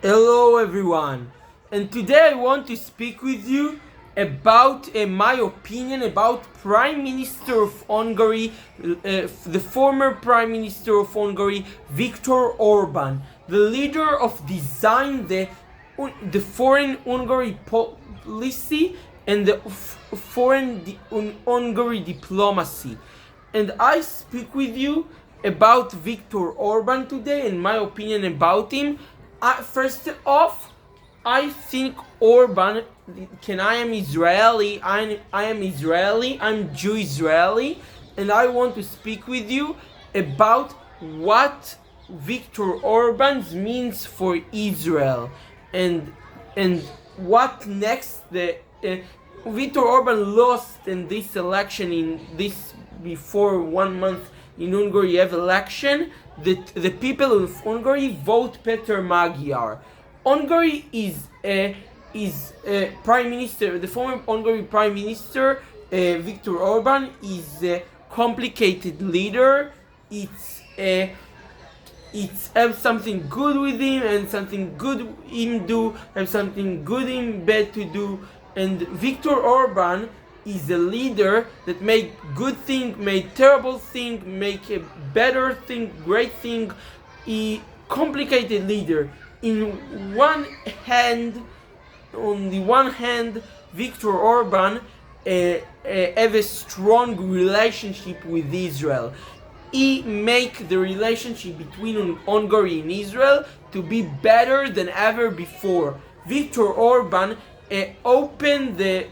Hello everyone, and today I want to speak with you about my opinion about Prime Minister of Hungary, the former Prime Minister of Hungary, Viktor Orbán, the leader of design the foreign Hungary policy and the foreign Hungary diplomacy. And I speak with you about Viktor Orbán today and my opinion about him. First off, I think Orbán, I am Israeli, I'm Jew-Israeli, and I want to speak with you about what Viktor Orbán means for Israel and what next. Viktor Orbán lost in this election, before 1 month in Hungary have election. The people of Hungary vote Peter Magyar. Hungary is Prime Minister, the former Hungary Prime Minister Viktor Orbán is a complicated leader. It's have something good with him and something good him do and something good him bad to do. And Viktor Orbán is a leader that make good thing, make terrible thing, make a better thing, great thing. A complicated leader. On the one hand, Viktor Orbán have a strong relationship with Israel. He make the relationship between Hungary and Israel to be better than ever before. Viktor Orbán opened the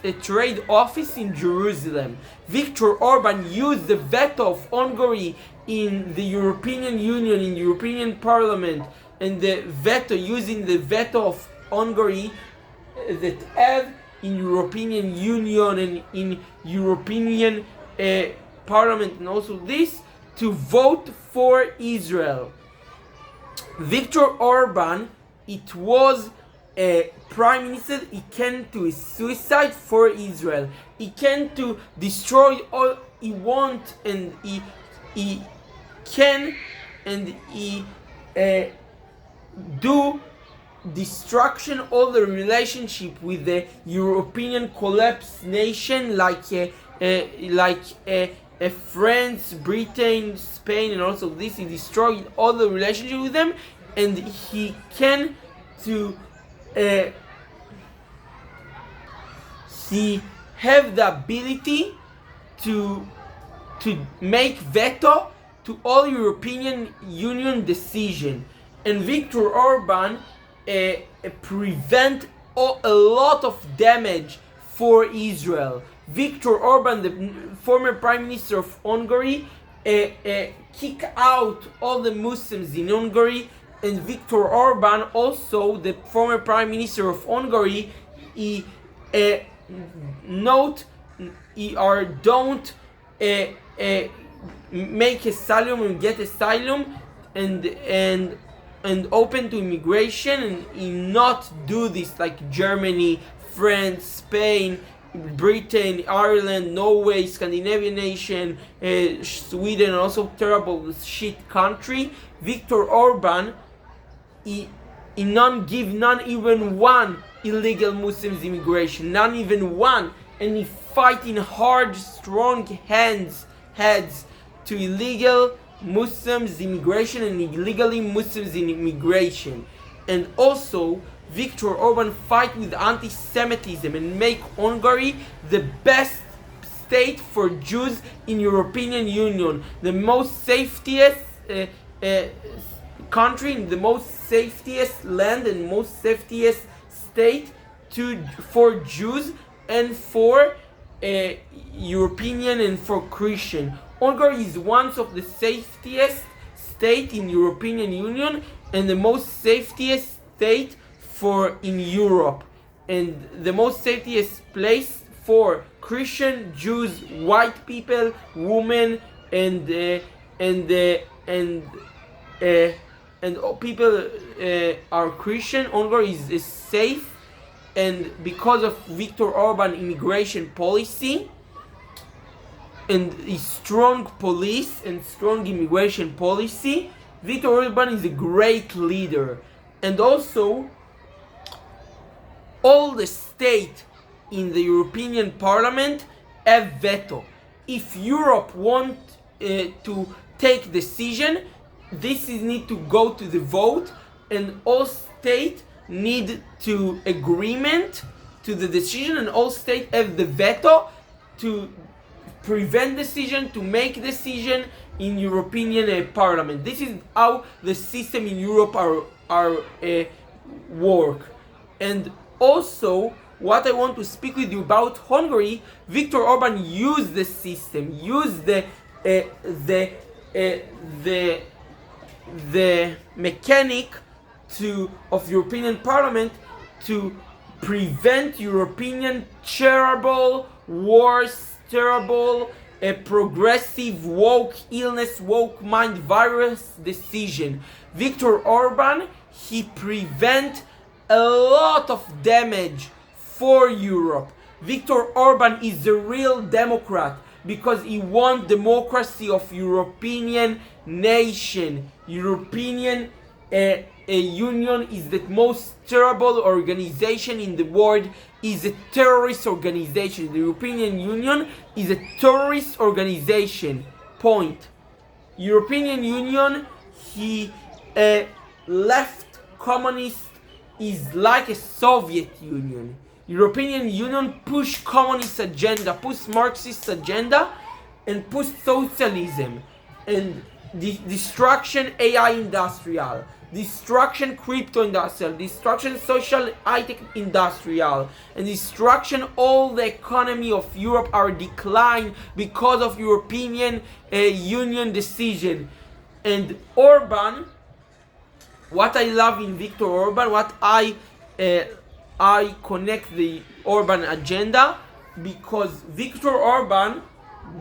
a trade office in Jerusalem. Viktor Orbán used the veto of Hungary in the European Union, in European Parliament, and using the veto of Hungary that have in European Union and in European Parliament, and also this to vote for Israel. Viktor Orbán, it was a prime minister. He came to a suicide for Israel. He came to destroy all he want, and he can and he do destruction all the relationship with the European collapsed nation like France, Britain, Spain, and also this. He destroyed all the relationship with them, and he can to he have the ability to make veto to all European Union decision. And Viktor Orbán prevent a lot of damage for Israel. Viktor Orbán, the former Prime Minister of Hungary, kick out all the Muslims in Hungary. And Viktor Orbán, also the former Prime Minister of Hungary, don't make asylum and get asylum and open to immigration, and he not do this like Germany, France, Spain, Britain, Ireland, Norway, Scandinavian nation, Sweden, and also terrible shit country. Viktor Orbán, he give not even one illegal Muslims immigration, not even one, and he fighting hard, strong heads to illegal Muslims immigration and illegally Muslims in immigration. And also Viktor Orbán fight with anti-Semitism and make Hungary the best state for Jews in European Union, the most safetiest country, the most safetiest land, and most safetiest state for Jews and for European and for Christian. Hungary is one of the safetiest state in European Union and the most safetiest state in Europe, and the most safetiest place for Christian, Jews, white people, women, and people are Christian. Hungary is safe, and because of Viktor Orbán immigration policy and his strong police and strong immigration policy, Viktor Orbán is a great leader. And also, all the states in the European Parliament have veto. If Europe want to take decision, this is need to go to the vote, and all states need to agreement to the decision, and all states have the veto to prevent decision, to make decision in European Parliament. This is how the system in Europe are work. And also, what I want to speak with you about Hungary, Viktor Orbán used the system, used the mechanic of European Parliament to prevent European terrible wars, terrible progressive woke illness, woke mind virus decision. Viktor Orbán, he prevent a lot of damage for Europe. Viktor Orbán is the real Democrat because he wants democracy of European nation. European Union is the most terrible organization in the world, is a terrorist organization. The European Union is a terrorist organization. Point. European Union, he left communist, is like a Soviet Union. European Union push communist agenda, push Marxist agenda, and push socialism, and destruction AI industrial, destruction crypto industrial, destruction social high-tech industrial, and destruction all the economy of Europe are decline because of European Union decision. And Orbán, what I love in Viktor Orbán, what I connect the Orbán agenda, because Viktor Orbán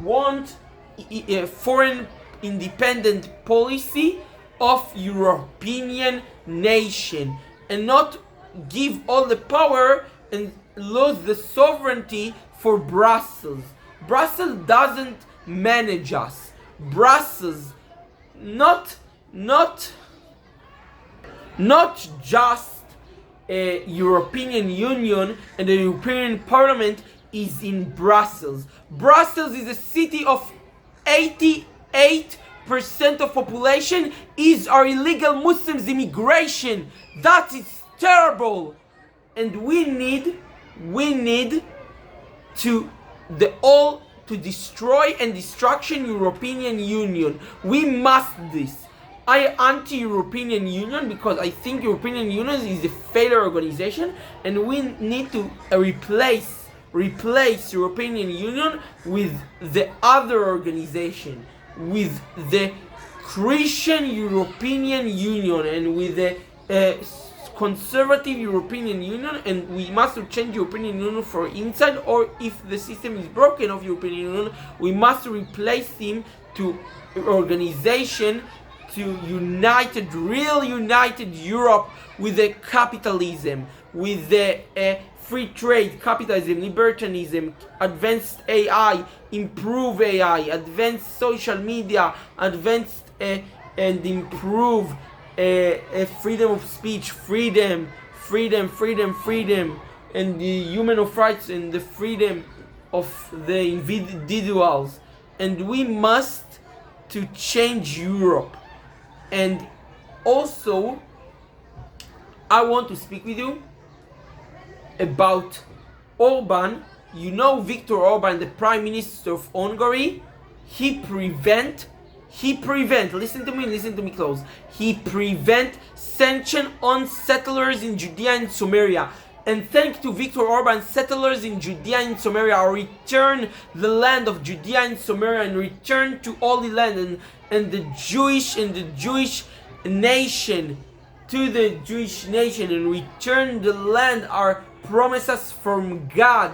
want a foreign independent policy of European nation and not give all the power and lose the sovereignty for Brussels. Brussels doesn't manage us. Brussels not just European Union and the European Parliament is in Brussels. Brussels is a city of 88% of population are illegal Muslims immigration. That is terrible. And we need to destroy and destruction European Union. We must this. I anti-European Union because I think European Union is a failure organization, and we need to replace European Union with the other organization, with the Christian European Union, and with the conservative European Union, and we must change European Union for inside, or if the system is broken of European Union, we must replace him to organization to real united Europe with the capitalism, with the free trade, capitalism, libertarianism, advanced AI, improve AI, advanced social media, advanced and improve freedom of speech, freedom, and the human of rights and the freedom of the individuals. And we must to change Europe. And also, I want to speak with you about Orbán. You know Viktor Orbán, the Prime Minister of Hungary, he prevent, listen to me close, he prevent sanction on settlers in Judea and Samaria. And thanks to Viktor Orbán, settlers in Judea and Samaria are returned the land of Judea and Samaria and return to Holy Land, and the Jewish nation to the Jewish nation, and return the land are promises from God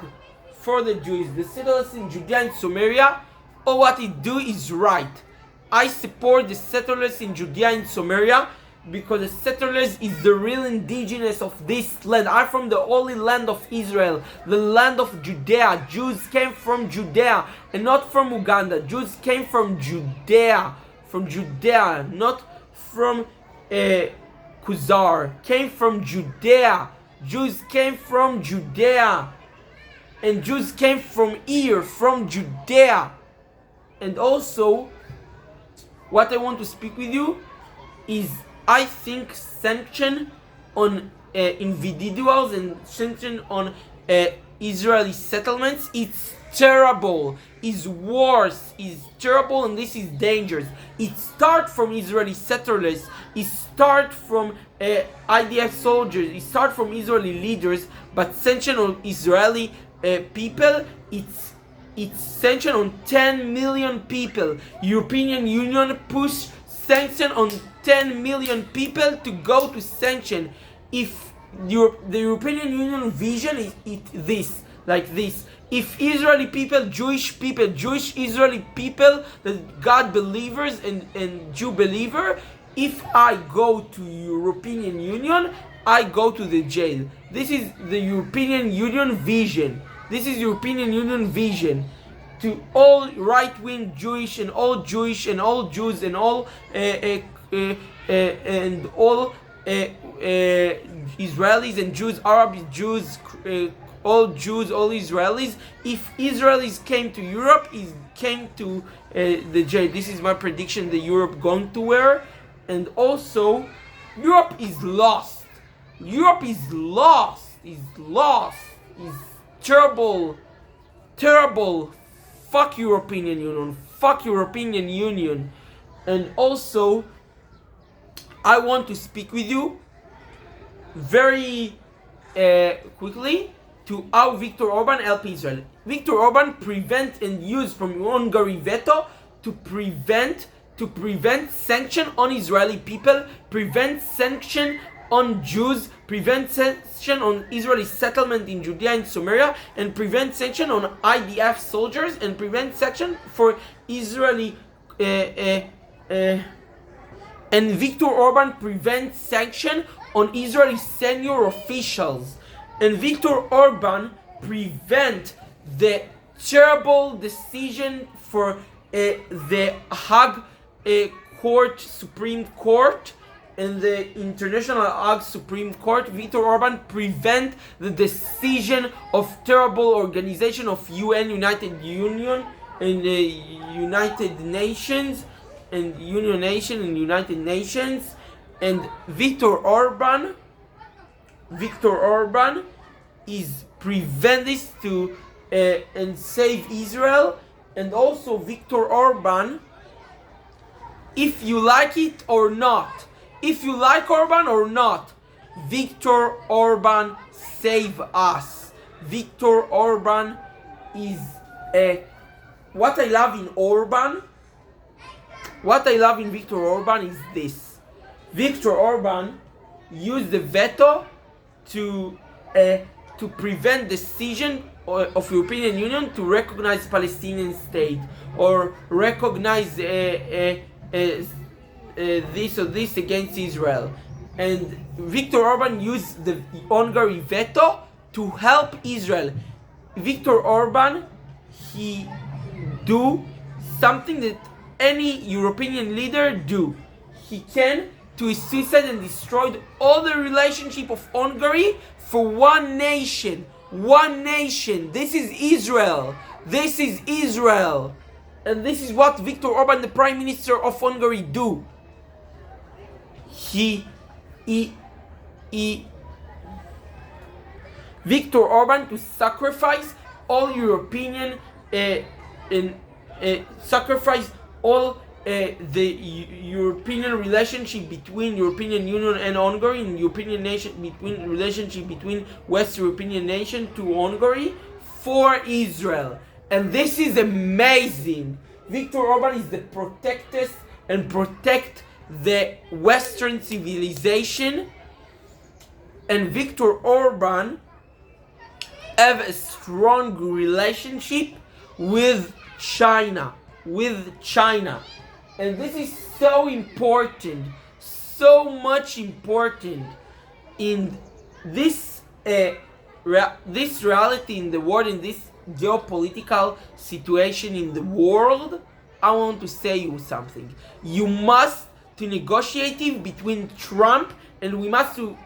for the Jews. The settlers in Judea and Samaria, all what they do is right. I support the settlers in Judea and Samaria because the settlers is the real indigenous of this land. I'm from the holy land of Israel, the land of Judea. Jews came from Judea and not from Uganda. Jews came from Judea, not from Khazar came from Judea. Jews came from Judea. And Jews came from here, from Judea. And also, what I want to speak with you is, I think sanction on individuals and sanction on Israeli settlements, it's terrible, is worse, is terrible, and this is dangerous. It starts from Israeli settlers, it starts from IDF soldiers, it starts from Israeli leaders, but sanction on Israeli people, it's sanction on 10 million people. European Union push sanction on 10 million people to go to sanction. If the European Union vision is this, like this. If Israeli people, Jewish Israeli people, the God believers and Jew believer, if I go to European Union, I go to the jail. This is the European Union vision. This is European Union vision to all right-wing Jewish and all Jewish and all Jews and all and all Israelis and Jews, Arabs, Jews, all Jews, all Israelis. If Israelis came to Europe, it came to the jail. This is my prediction that Europe going to wear. And also, Europe is lost. Europe is lost. Is lost. Is terrible. Terrible. Fuck European Union. Fuck European Union. And also, I want to speak with you very quickly to how Viktor Orbán help Israel. Viktor Orbán prevent and use from Hungary veto to prevent sanction on Israeli people, prevent sanction on Jews, prevent sanction on Israeli settlement in Judea and Samaria, and prevent sanction on IDF soldiers, and prevent sanction for Israeli and Viktor Orbán prevents sanction on Israeli senior officials. And Viktor Orbán prevent the terrible decision for the Hague Supreme Court and the International Hague Supreme Court. Viktor Orbán prevent the decision of terrible organization of United Union and the United Nations and United Nations. And Viktor Orbán is prevent this to and save Israel. And also Viktor Orbán, if you like it or not, if you like Orbán or not, Viktor Orbán save us. Viktor Orbán is what I love in Orbán. What I love in Viktor Orbán is this. Viktor Orbán used the veto to prevent decision of European Union to recognize Palestinian state or recognize this or this against Israel. And Viktor Orbán used the Hungary veto to help Israel. Viktor Orbán, he do something that any European leader do. He can to suicide and destroyed all the relationship of Hungary for one nation. One nation. This is Israel. This is Israel. And this is what Viktor Orbán, the Prime Minister of Hungary, do. Viktor Orbán to sacrifice all European sacrifice all the European relationship between European Union and Hungary, and European nation between relationship between West European nation to Hungary for Israel. And this is amazing. Viktor Orbán is the protector and protect the Western civilization. And Viktor Orbán have a strong relationship with China. And this is so important, so much important in this this reality in the world, in this geopolitical situation in the world. I want to say you something. You must to negotiate between Trump and we must to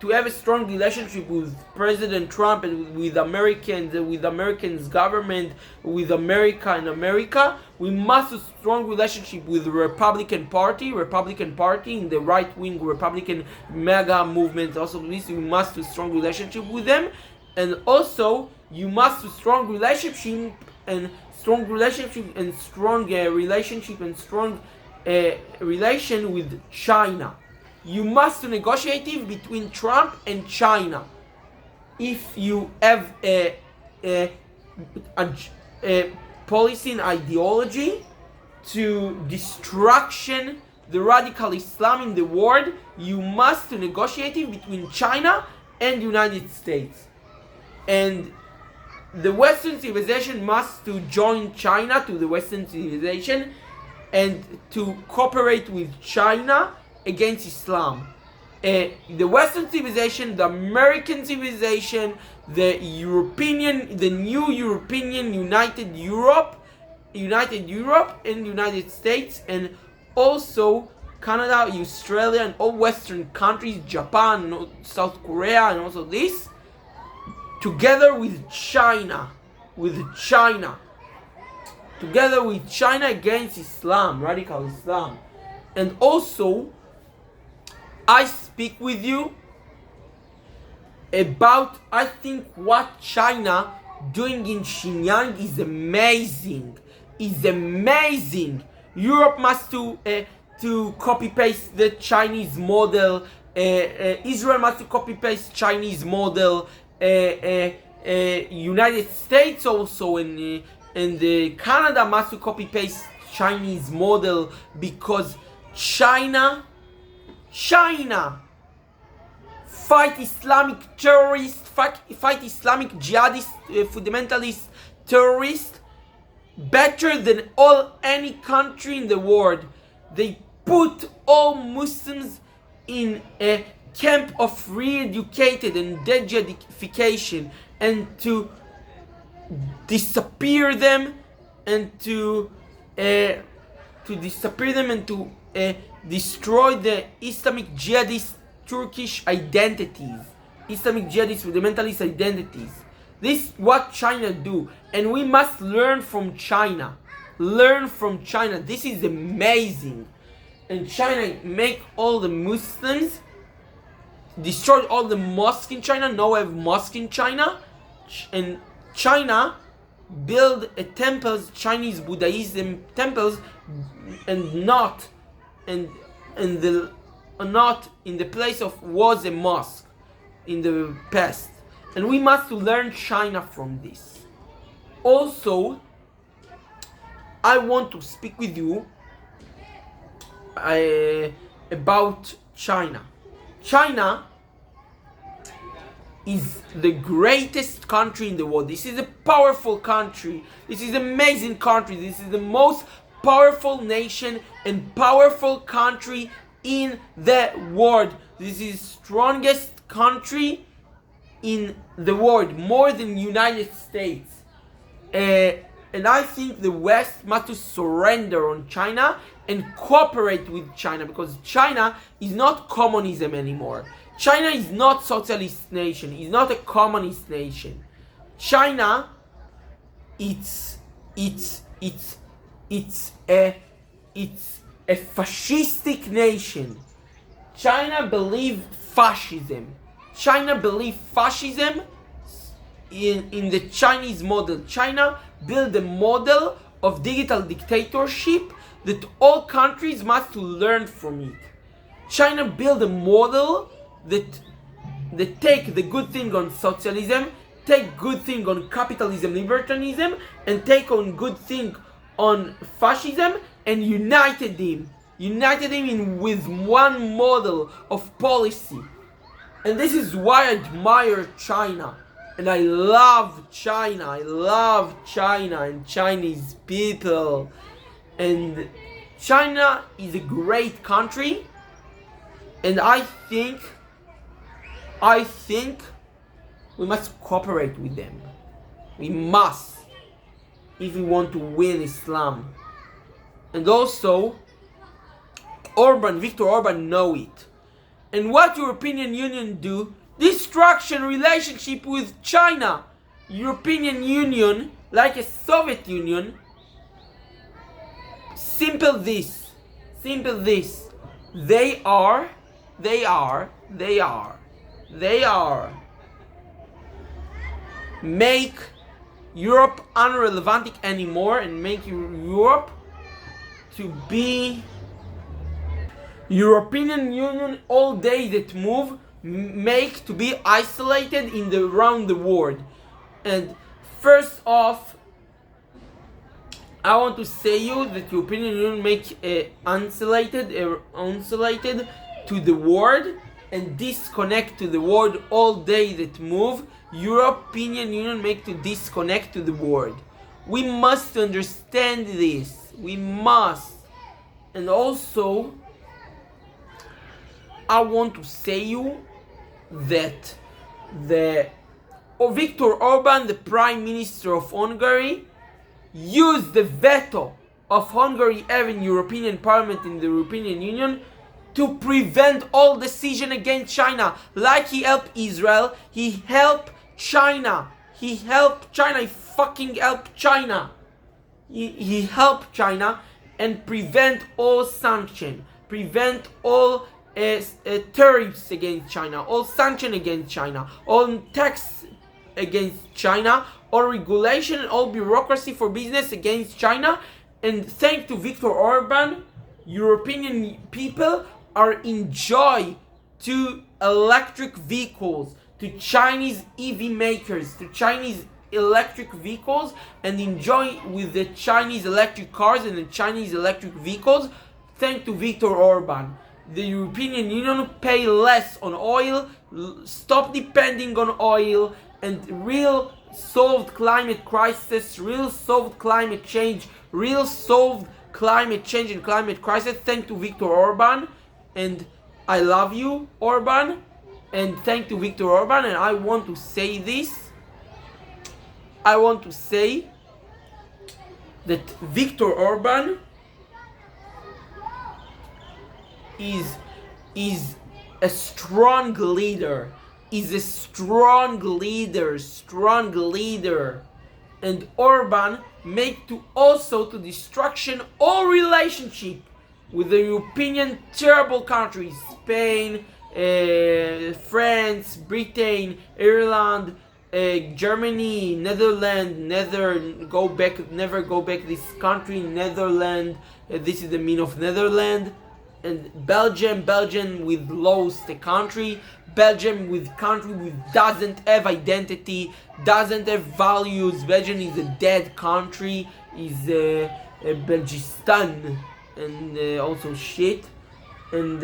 have a strong relationship with President Trump and with Americans government, with America and America. We must have a strong relationship with the Republican Party in the right-wing Republican MAGA movement. Also, this we must have a strong relationship with them, and also you must have a strong relationship and strong relation with China. You must negotiate between Trump and China. If you have a policy and ideology to destruction the radical Islam in the world, you must negotiate between China and the United States. And the Western civilization must to join China to the Western civilization and to cooperate with China against Islam. The Western civilization, the American civilization, the new European United Europe, and United States, and also Canada, Australia, and all Western countries, Japan, South Korea, and also this, together with China, against Islam, radical Islam. And also, I speak with you about, I think what China doing in Xinjiang is amazing. Europe must to copy paste the Chinese model. Israel must to copy paste Chinese model. United States also and Canada must to copy paste Chinese model, because China fight Islamic terrorists, fight Islamic jihadist, fundamentalist terrorists better than any country in the world. They put all Muslims in a camp of re-educated and de-jihadification, and to disappear them and to destroy the Islamic jihadist Turkish identities, Islamic jihadist fundamentalist identities. This is what China do, and we must learn from China. This is amazing. And China make all the Muslims, destroyed all the mosques in China. Now we have mosques in China, and China build temples, Chinese Buddhism temples, and not in the place of was a mosque in the past. And we must learn China from this. Also, I want to speak with you about China. China is the greatest country in the world. This is a powerful country. This is an amazing country. This is the most powerful nation and powerful country in the world. This is the strongest country in the world, more than United States. And I think the West must surrender on China and cooperate with China, because China is not communism anymore. China is not socialist nation. It's not a communist nation. China, it's a fascistic nation. China believe fascism. In the Chinese model. China built a model of digital dictatorship that all countries must learn from it. China built a model that take the good thing on socialism, take good thing on capitalism, libertarianism, and take on good thing on fascism, and united him with one model of policy. And this is why I admire China. And I love China and Chinese people. And China is a great country. And I think we must cooperate with them. We must, if we want to win Islam. And also, Viktor Orbán know it. And what European Union do? Destruction relationship with China. European Union, like a Soviet Union, simple this. They are make Europe unrelevant anymore and make Europe to be European Union all day that move make to be isolated in the around the world. And first off, I want to say you that European Union make insulated to the world and disconnect to the world all day that move. European Union make to disconnect to the world. We must understand this. We must. And also, I want to say you that Viktor Orbán, the Prime Minister of Hungary, used the veto of Hungary having European Parliament in the European Union to prevent all decision against China. Like he helped Israel, he helped China. He fucking helped China. He helped China and prevent all sanction, prevent all tariffs against China, all sanction against China, all tax against China, all regulation and all bureaucracy for business against China. And thanks to Viktor Orbán, European people are enjoy to electric vehicles, to Chinese EV makers, to Chinese electric vehicles, and enjoy with the Chinese electric cars and the Chinese electric vehicles thanks to Viktor Orbán. The European Union pay less on oil, stop depending on oil, and real solved climate crisis, real solved climate change and climate crisis thanks to Viktor Orbán. And I love you, Orbán, and thanks to Viktor Orbán. And I want to say this. I want to say that Viktor Orbán is a strong leader. And Orbán make to also to destruction all relationship with the European terrible countries, Spain, France, Britain, Ireland, Germany, Netherlands, never go back this country, Netherlands, this is the meaning of Netherlands, and Belgium with lost the country, Belgium with country with doesn't have identity, doesn't have values. Belgium is a dead country, is Belgistan, and also shit. And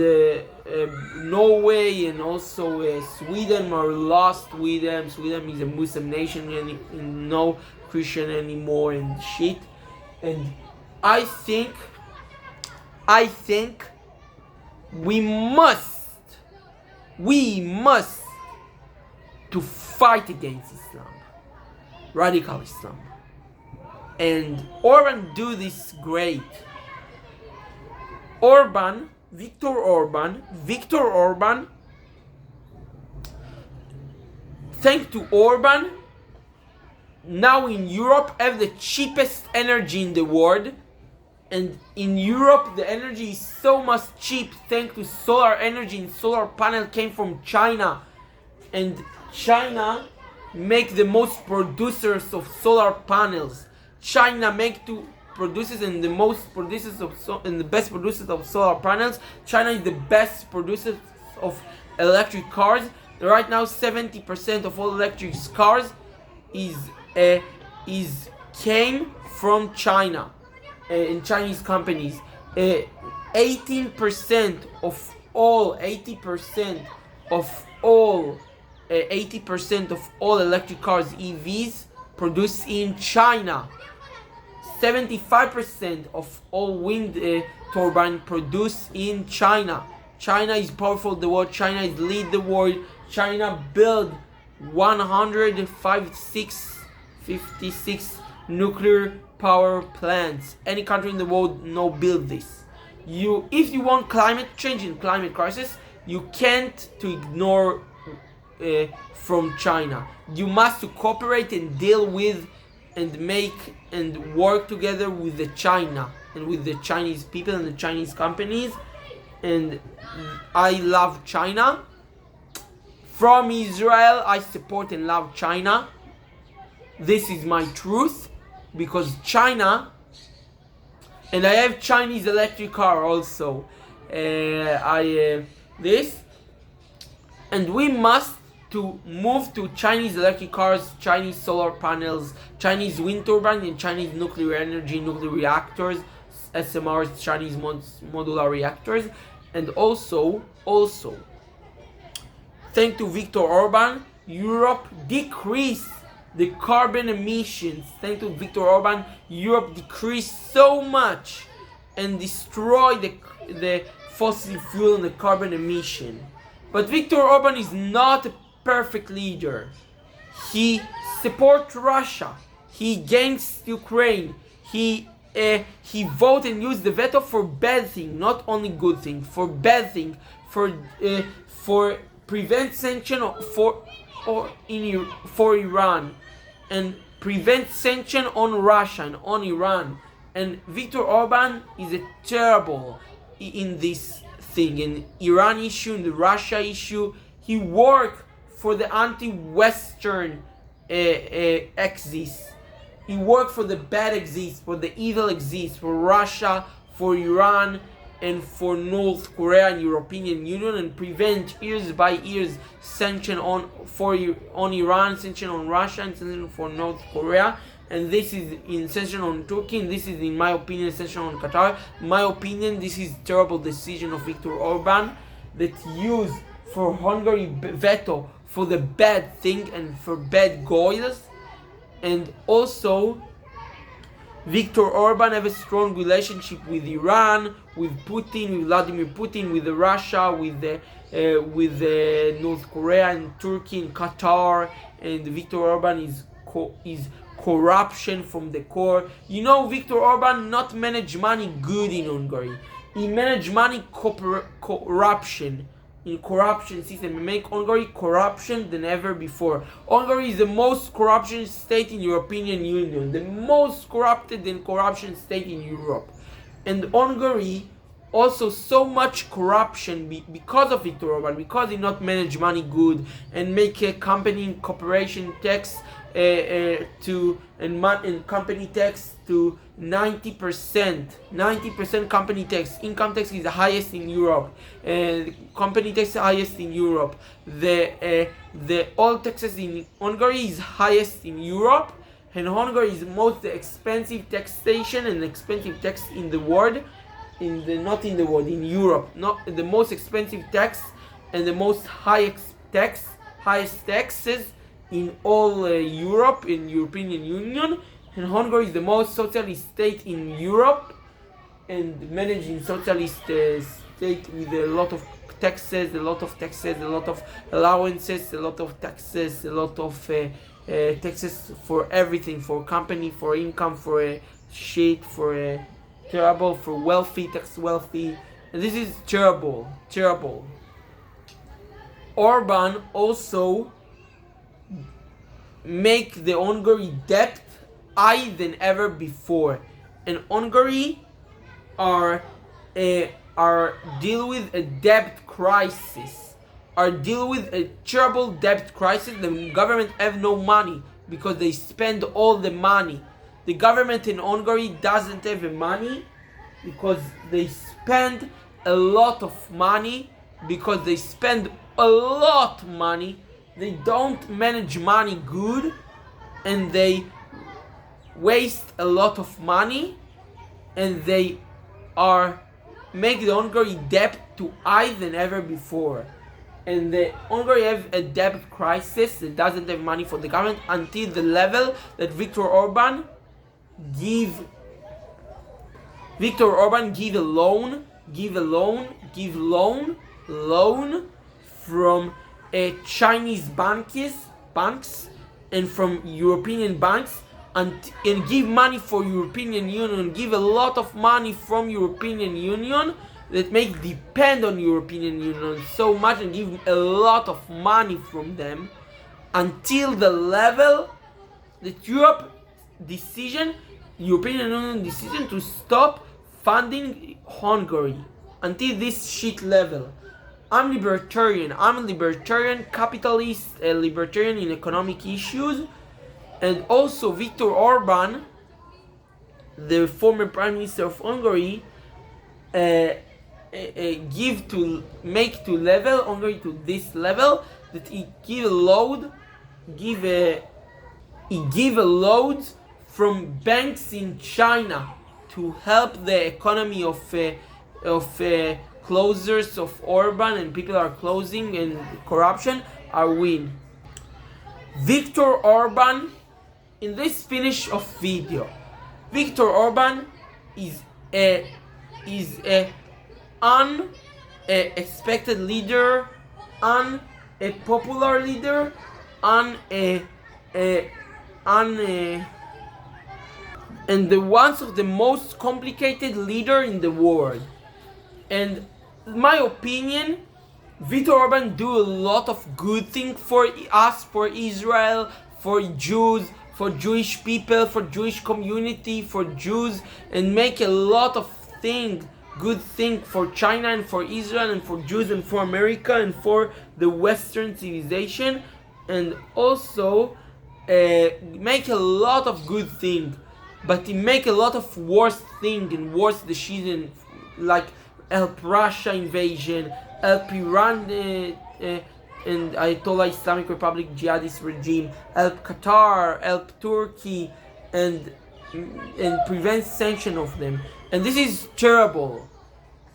Norway and also Sweden are lost with them. Sweden is a Muslim nation and no Christian anymore and shit. And I think we must to fight against Islam, radical Islam. And Orbán do this great. Viktor Orbán, thanks to Orbán, now in Europe have the cheapest energy in the world. And in Europe the energy is so much cheap thanks to solar energy, and solar panel came from China. And China make the most producers of solar panels. China make to produces and the most producers of and the best producers of solar panels. China is the best producer of electric cars. Right now 70% of all electric cars is came from China. In Chinese companies, 80% of all electric cars, EVs, produced in China. 75% of all wind turbine produced in China. China is powerful in the world. China is lead the world. China build 156 nuclear power plants. Any country in the world no build this. If you want climate change and climate crisis, You can't to ignore from China. You must to cooperate and deal with and make and work together with the China and with the Chinese people and the Chinese companies. And I love China. From Israel, I support and love China. This is my truth, because China, and I have Chinese electric car also. This, and we must to move to Chinese electric cars, Chinese solar panels, Chinese wind turbines, and Chinese nuclear energy, nuclear reactors, SMRs, Chinese modular reactors, and also, thanks to Viktor Orbán, Europe decreased the carbon emissions. Thanks to Viktor Orbán, Europe decreased so much and destroyed the fossil fuel and the carbon emission. But Viktor Orbán is not a perfect leader. He supports Russia. He against Ukraine. He voted and used the veto for bad thing, not only good thing, for bad thing, for prevent sanction for Iran, and prevent sanction on Russia and on Iran. And Viktor Orbán is a terrible in this thing, in Iran issue, in the Russia issue. He worked for the anti-Western axis. He worked for the bad axis, for the evil axis, for Russia, for Iran, and for North Korea and European Union, and prevent years by years sanction on Iran, sanction on Russia, and sanction for North Korea. And this is in sanction on Turkey, and this is, in my opinion, sanction on Qatar. In my opinion, this is terrible decision of Viktor Orbán that used for Hungary veto for the bad thing and for bad goals. And also, Viktor Orbán have a strong relationship with Iran, with Putin, with Vladimir Putin, with Russia, with North Korea and Turkey and Qatar. And Viktor Orbán is corruption from the core. You know, Viktor Orbán not manage money good in Hungary. He manage money corruption. In corruption system, make Hungary corruption than ever before. Hungary is the most corruption state in European Union, the most corrupted and corruption state in Europe. And Hungary also so much corruption because of Viktor Orbán, because he not manage money good and make a company and corporation tax and company tax to 90%. 90% company tax. Income tax is the highest in Europe. Company tax is the highest in Europe. The all taxes in Hungary is highest in Europe. And Hungary is the most expensive taxation and expensive tax in the world. In Europe. Not the most expensive tax and the most highest taxes in all Europe, in European Union. And Hungary is the most socialist state in Europe, and managing socialist state with a lot of taxes, a lot of allowances, a lot of taxes, a lot of taxes for everything, for company, for income, for shit, for terrible, for wealthy, tax wealthy. And this is terrible. Orbán also make the Hungary debt higher than ever before, and Hungary are deal with a debt crisis, are deal with a terrible debt crisis. The government have no money because they spend all the money. The government in Hungary doesn't have money because they spend a lot of money, because they spend a lot of money. They don't manage money good, and they waste a lot of money, and they are make the Hungary debt to higher than ever before. And the Hungary have a debt crisis that doesn't have money for the government until the level that Viktor Orbán give a loan from Chinese banks and from European banks, and give money for European Union, give a lot of money from European Union that make depend on European Union so much and give a lot of money from them, until the level that European Union decision to stop funding Hungary, until this shit level. I'm libertarian capitalist, a libertarian in economic issues, and also Viktor Orbán, the former Prime Minister of Hungary, make to level Hungary to this level, that he give a load from banks in China to help the economy of closers of Orban, and people are closing and corruption are win. Viktor Orbán, in this finish of video, Viktor Orbán is a unexpected leader, a popular leader, and the one of the most complicated leader in the world. And my opinion, Viktor Orbán do a lot of good things for us, for Israel, for Jews, for Jewish people, for Jewish community, for Jews, and make a lot of good thing for China and for Israel and for Jews and for America and for the Western civilization, and also make a lot of good thing, but he make a lot of worse thing and worse decision, like help Russia invasion, help Iran and Ayatollah Islamic Republic jihadist regime, help Qatar, help Turkey, and prevent sanction of them. And this is terrible.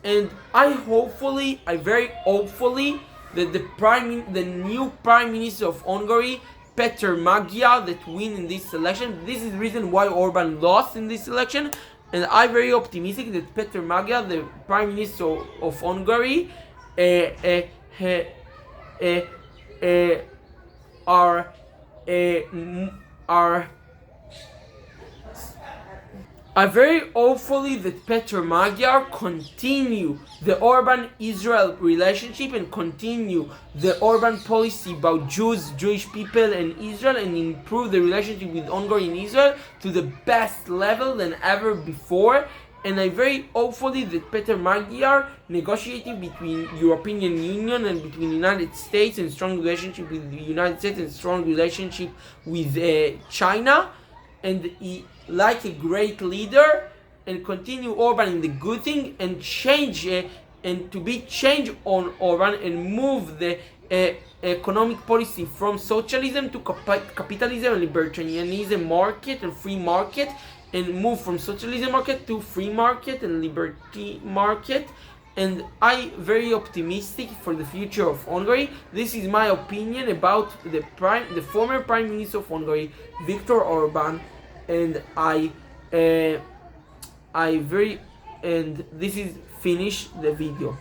And I very hopefully that the new Prime Minister of Hungary, Peter Magyar, that win in this election. This is the reason why Orbán lost in this election. And I'm very optimistic that Peter Magyar, the Prime Minister of Hungary, are very hopefully that Peter Magyar continue the Orban-Israel relationship and continue the Orban policy about Jews, Jewish people and Israel, and improve the relationship with Hungary and Israel to the best level than ever before. And I very hopefully that Peter Magyar negotiating between European Union and between United States, and strong relationship with the United States and strong relationship with China, and he like a great leader, and continue Orban in the good thing, and change and to be change on Orban and move the economic policy from socialism to capitalism and libertarianism market and free market, and move from socialism market to free market and liberty market. And I very optimistic for the future of Hungary. This is my opinion about the former Prime Minister of Hungary, Viktor Orbán. And and this is finish the video.